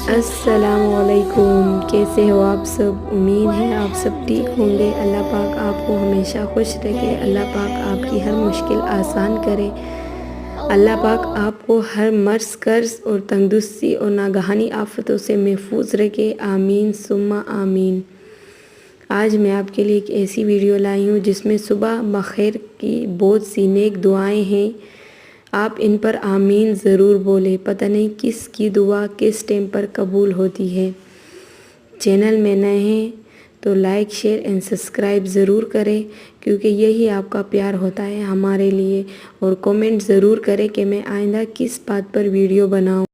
अस्सलामुअलैकुम, कैसे हो आप सब। उम्मीद है आप सब ठीक होंगे। अल्लाह पाक आपको हमेशा खुश रखे। अल्लाह पाक आपकी हर मुश्किल आसान करे। अल्लाह पाक आपको हर मर्ज़ कर्ज़ और तंदुरुस्ती और नागहानी आफतों से महफूज रखे। आमीन सुम्मा आमीन। आज मैं आपके लिए एक ऐसी वीडियो लाई हूँ जिसमें सुबह बखैर की बहुत सी नेक दुआएं हैं। आप इन पर आमीन ज़रूर बोलें। पता नहीं किस की दुआ किस टाइम पर कबूल होती है। चैनल में नए हैं तो लाइक शेयर एंड सब्सक्राइब ज़रूर करें, क्योंकि यही आपका प्यार होता है हमारे लिए। और कमेंट ज़रूर करें कि मैं आइंदा किस बात पर वीडियो बनाऊं।